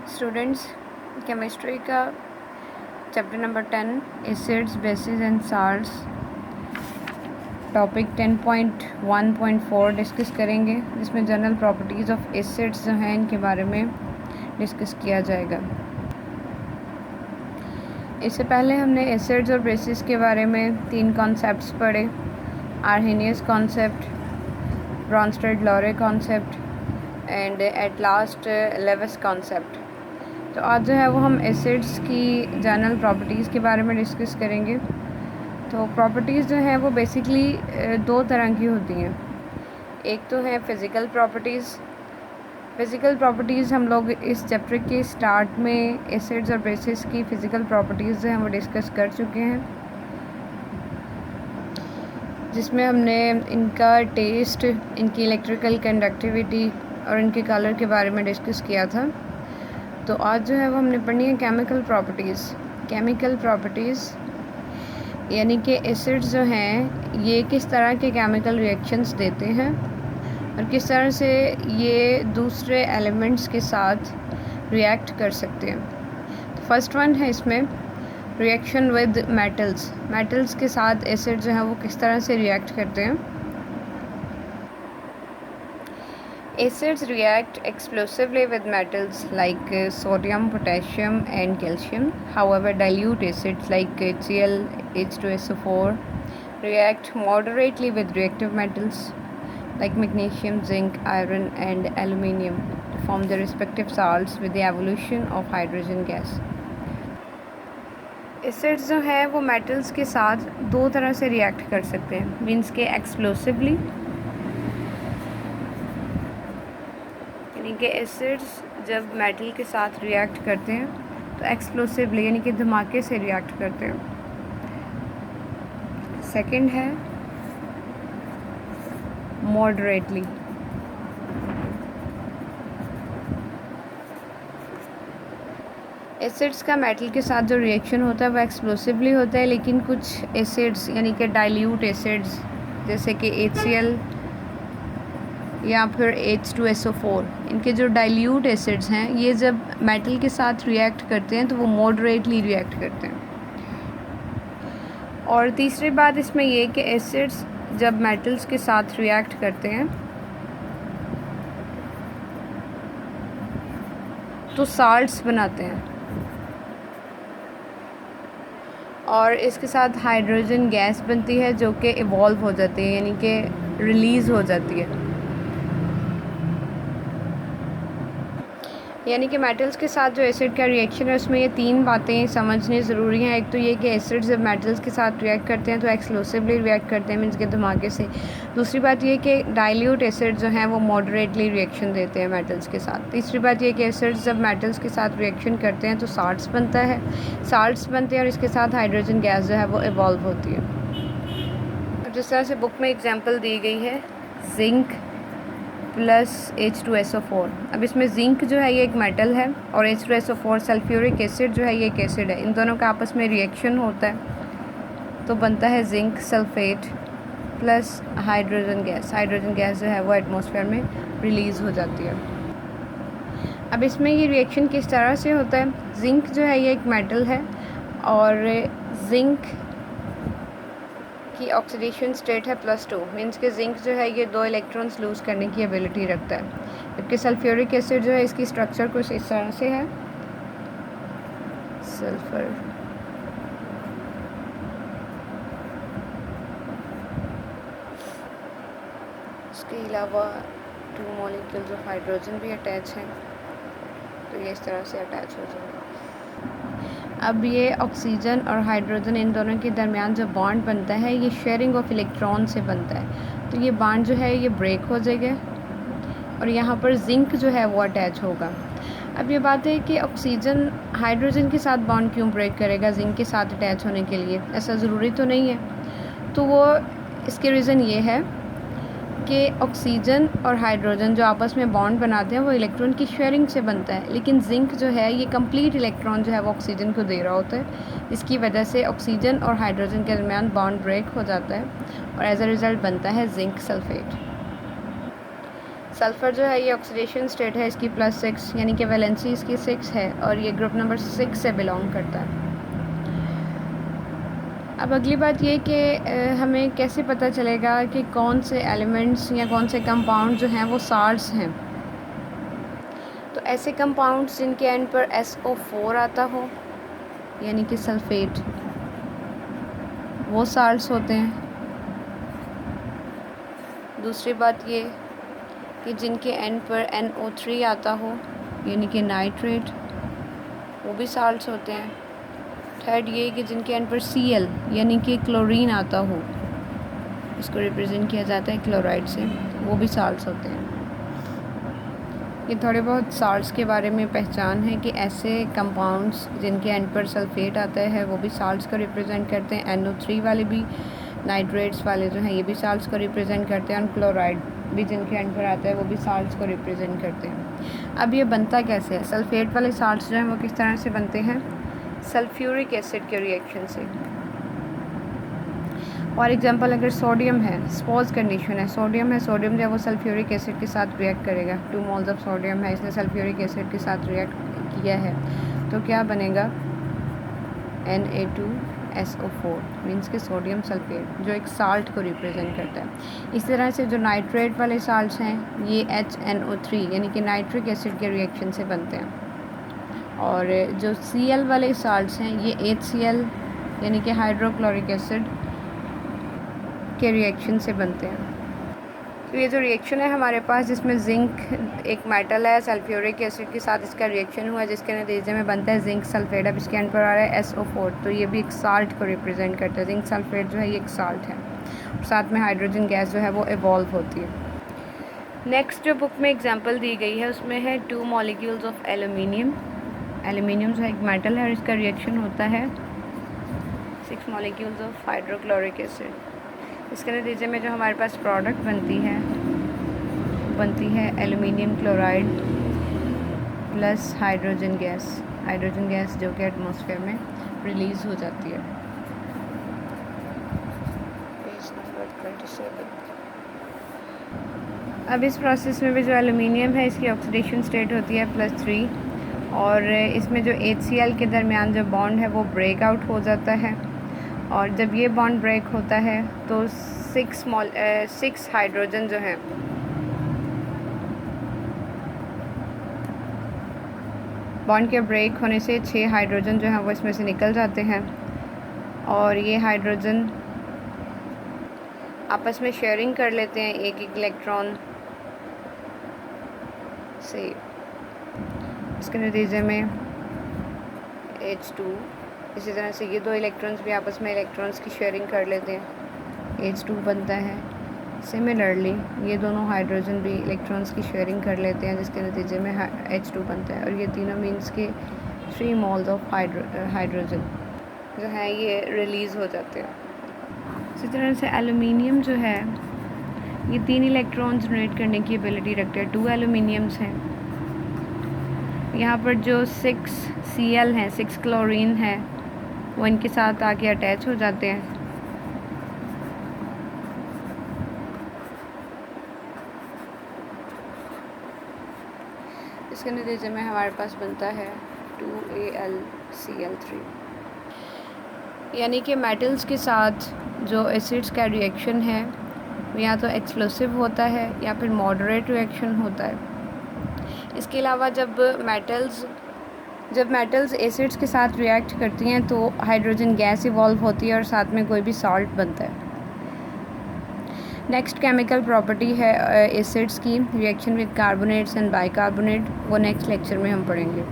Students, chemistry का chapter number 10 acids bases and salts topic 10.1.4 discuss करेंगे, जिसमें general properties of acids जो हैं इनके बारे में डिस्कस किया जाएगा। इससे पहले हमने एसिड्स और बेसिस के बारे में 3 कॉन्सेप्ट्स पढ़े, Arrhenius concept, Bronsted Lowry concept and at last Lewis concept. तो आज जो है वो हम एसिड्स की जनरल प्रॉपर्टीज़ के बारे में डिस्कस करेंगे। तो प्रॉपर्टीज़ जो हैं वो बेसिकली 2 तरह की होती हैं। एक तो है फ़िज़िकल प्रॉपर्टीज़। फ़िज़िकल प्रॉपर्टीज़ हम लोग इस चैप्टर के स्टार्ट में एसिड्स और बेसिस की फ़िज़िकल प्रॉपर्टीज़ जो हैं वो डिस्कस कर चुके हैं, जिसमें हमने इनका टेस्ट, इनकी इलेक्ट्रिकल कंडक्टिविटी और इनके कलर के बारे में डिस्कस किया था। तो आज जो है वो हमने पढ़नी है केमिकल प्रॉपर्टीज़। केमिकल प्रॉपर्टीज़ यानी कि एसिड्स जो हैं ये किस तरह के केमिकल रिएक्शंस देते हैं और किस तरह से ये दूसरे एलिमेंट्स के साथ रिएक्ट कर सकते हैं। तो फर्स्ट वन है इसमें रिएक्शन विद मेटल्स। मेटल्स के साथ एसिड जो है वो किस तरह से रिएक्ट करते हैं। Acids react explosively with metals like sodium, potassium and calcium. However, dilute acids like HCl, H2SO4 react moderately with reactive metals like magnesium, zinc, iron and aluminium to form their respective salts with the evolution of hydrogen gas. Acids जो है वो metals के साथ 2 तरह से react कर सकते हैं, मीन्स के एक्सप्लोसिवली यानी कि एसिड्स जब मेटल के साथ रिएक्ट करते हैं तो एक्सप्लोसिवली यानी कि धमाके से रिएक्ट करते हैं। सेकंड है मॉडरेटली। एसिड्स का मेटल के साथ जो रिएक्शन होता है वो एक्सप्लोसिवली होता है, लेकिन कुछ एसिड्स यानी कि डाइल्यूट एसिड्स जैसे कि HCl या फिर H2SO4, इनके जो डाइल्यूट एसिड्स हैं ये जब मेटल के साथ रिएक्ट करते हैं तो वो मॉडरेटली रिएक्ट करते हैं। और तीसरी बात इसमें ये कि एसिड्स जब मेटल्स के साथ रिएक्ट करते हैं तो साल्ट्स बनाते हैं और इसके साथ हाइड्रोजन गैस बनती है जो कि इवॉल्व हो जाती है यानी कि रिलीज़ हो जाती है। यानी कि मेटल्स के साथ जो एसिड का रिएक्शन है उसमें ये 3 बातें समझनी ज़रूरी हैं। एक तो ये कि एसिड्स जब मेटल्स के साथ रिएक्ट करते हैं तो एक्सप्लोसिवली रिएक्ट करते हैं, मीन्स के धमाके से। दूसरी बात ये कि डाइल्यूट एसिड जो हैं वो मॉडरेटली रिएक्शन देते हैं मेटल्स के साथ। तीसरी बात ये कि एसिड्स जब मेटल्स के साथ रिएक्शन करते हैं तो साल्ट्स बनता है, साल्ट्स बनते हैं और इसके साथ हाइड्रोजन गैस जो है वो इवॉल्व होती है। जिस तरह से बुक में एग्जाम्पल दी गई है जिंक प्लस H2SO4। अब इसमें जिंक जो है ये एक मेटल है और H2SO4 सल्फ्यूरिक एसिड जो है ये एक एसिड है। इन दोनों का आपस में रिएक्शन होता है तो बनता है zinc sulphate plus hydrogen gas. Hydrogen gas जो है वो एटमॉस्फेयर में रिलीज़ हो जाती है। अब इसमें ये रिएक्शन किस तरह से होता है। जिंक जो है ये एक मेटल है और जिंक की ऑक्सीडेशन स्टेट है +2, मीन्स के जिंक जो है ये 2 इलेक्ट्रॉन्स लूज़ करने की एबिलिटी रखता है। जबकि सल्फ्यूरिक एसिड जो है इसकी स्ट्रक्चर कुछ इस तरह से है, सल्फर इसके अलावा 2 मॉलिक्यूल्स ऑफ हाइड्रोजन भी अटैच हैं, तो ये इस तरह से अटैच हो जाएगा। अब ये ऑक्सीजन और हाइड्रोजन इन दोनों के दरमियान जो बॉन्ड बनता है ये शेयरिंग ऑफ इलेक्ट्रॉन से बनता है, तो ये बॉन्ड जो है ये ब्रेक हो जाएगा और यहाँ पर जिंक जो है वो अटैच होगा। अब ये बात है कि ऑक्सीजन हाइड्रोजन के साथ बॉन्ड क्यों ब्रेक करेगा जिंक के साथ अटैच होने के लिए, ऐसा ज़रूरी तो नहीं है। तो वो इसके रीज़न ये है कि ऑक्सीजन और हाइड्रोजन जो आपस में बॉन्ड बनाते हैं वो इलेक्ट्रॉन की शेयरिंग से बनता है, लेकिन जिंक जो है ये कंप्लीट इलेक्ट्रॉन जो है वो ऑक्सीजन को दे रहा होता है। इसकी वजह से ऑक्सीजन और हाइड्रोजन के दरमियान बॉन्ड ब्रेक हो जाता है और एज अ रिज़ल्ट बनता है जिंक सल्फेट। सल्फ़र जो है ये ऑक्सीडेशन स्टेट है इसकी +6, यानी कि वैलेंसी इसकी 6 है और ये ग्रुप नंबर 6 से बिलोंग करता है। अब अगली बात ये कि हमें कैसे पता चलेगा कि कौन से एलिमेंट्स या कौन से कंपाउंड जो हैं वो साल्ट्स हैं। तो ऐसे कंपाउंड्स जिनके एंड पर SO4 आता हो, यानी कि सल्फ़ेट, वो साल्ट्स होते हैं। दूसरी बात ये कि जिनके एंड पर NO3 आता हो, यानी कि नाइट्रेट, वो भी साल्ट्स होते हैं। थर्ड ये कि जिनके एंड पर Cl यानी कि क्लोरीन आता हो, इसको रिप्रेजेंट किया जाता है क्लोराइड से, वो भी साल्ट्स होते हैं। ये थोड़े बहुत साल्ट्स के बारे में पहचान है कि ऐसे कंपाउंड्स जिनके एंड पर सल्फ़ेट आता है वो भी साल्ट्स को रिप्रेजेंट करते हैं। NO3 वाले भी, नाइट्रेट्स वाले जो हैं ये भी साल्ट्स को रिप्रेजेंट करते हैं, और क्लोराइड भी जिनके एंड पर आता है वो भी साल्ट्स को रिप्रेजेंट करते हैं। अब ये बनता कैसे है? सल्फ़ेट वाले साल्ट्स जो हैं वो किस तरह से बनते हैं? सल्फ्यूरिक एसिड के रिएक्शन से। फॉर एग्जांपल अगर सोडियम है, सपोज कंडीशन है, सोडियम है, सोडियम जो है वो सल्फ्यूरिक एसिड के साथ रिएक्ट करेगा। 2 मोल्स ऑफ सोडियम है, इसने सल्फ्यूरिक एसिड के साथ रिएक्ट किया है, तो क्या बनेगा? Na2SO4 मीन्स कि सोडियम सल्फेट, जो एक साल्ट को रिप्रेजेंट करता है। इस तरह से जो नाइट्रेट वाले साल्ट्स हैं ये HNO3 यानी कि नाइट्रिक एसिड के रिएक्शन से बनते हैं, और जो Cl वाले साल्ट्स हैं ये HCl यानी कि हाइड्रोक्लोरिक एसिड के रिएक्शन से बनते हैं। तो ये जो रिएक्शन है हमारे पास, जिसमें जिंक एक मेटल है, सल्फ्यूरिक एसिड के साथ इसका रिएक्शन हुआ जिसके नतीजे में बनता है जिंक सल्फेट। अब इसके एंड पर आ रहा है SO4, तो ये भी एक साल्ट को रिप्रेजेंट करता है। जिंक सल्फेट जो है ये एक साल्ट है, और साथ में हाइड्रोजन गैस जो है वो इवॉल्व होती है। नेक्स्ट जो बुक में एग्जाम्पल दी गई है उसमें है 2 मॉलिक्यूल्स ऑफ एलुमिनियम। एलुमिनियम जो है एक मेटल है और इसका रिएक्शन होता है 6 मॉलिक्यूल्स ऑफ हाइड्रोक्लोरिक एसिड। इसके नतीजे में जो हमारे पास प्रोडक्ट बनती है aluminium chloride plus hydrogen gas जो कि एटमॉस्फेयर में रिलीज़ हो जाती है। Page number 27। अब इस प्रोसेस में भी जो एलुमिनियम है इसकी ऑक्सीडेशन स्टेट होती है +3, और इसमें जो HCl के दरमियान जो बॉन्ड है वो ब्रेक आउट हो जाता है, और जब ये बॉन्ड ब्रेक होता है तो 6 हाइड्रोजन जो हैं बॉन्ड के ब्रेक होने से 6 हाइड्रोजन जो हैं वो इसमें से निकल जाते हैं, और ये हाइड्रोजन आपस में शेयरिंग कर लेते हैं एक इलेक्ट्रॉन से। इसके नतीजे में H2, इसी तरह से ये 2 इलेक्ट्रॉन्स भी आपस में इलेक्ट्रॉन्स की शेयरिंग कर लेते हैं, H2 बनता है। सिमिलरली ये दोनों हाइड्रोजन भी इलेक्ट्रॉन्स की शेयरिंग कर लेते हैं, जिसके नतीजे में H2 बनता है, और ये तीनों मीन्स के 3 मोल्स ऑफ हाइड्रोजन जो है ये रिलीज़ हो जाते हैं। इसी तरह से एलुमिनियम जो है ये 3 इलेक्ट्रॉन्स डोनेट करने की एबिलिटी रखते हैं। 2 एलुमिनियम्स हैं, यहाँ पर जो 6 Cl हैं, 6 क्लोरीन है, वो इनके साथ आके अटैच हो जाते हैं, इसके नतीजे में हमारे पास बनता है 2AlCl3। यानी कि मेटल्स के साथ जो एसिड्स का रिएक्शन है वो या तो एक्सप्लोसिव होता है या फिर मॉडरेट रिएक्शन होता है। इसके अलावा जब मेटल्स एसिड्स के साथ रिएक्ट करती हैं तो हाइड्रोजन गैस इवॉल्व होती है और साथ में कोई भी सॉल्ट बनता है। नेक्स्ट केमिकल प्रॉपर्टी है एसिड्स की, reaction with carbonates and bicarbonate, वो नेक्स्ट लेक्चर में हम पढ़ेंगे।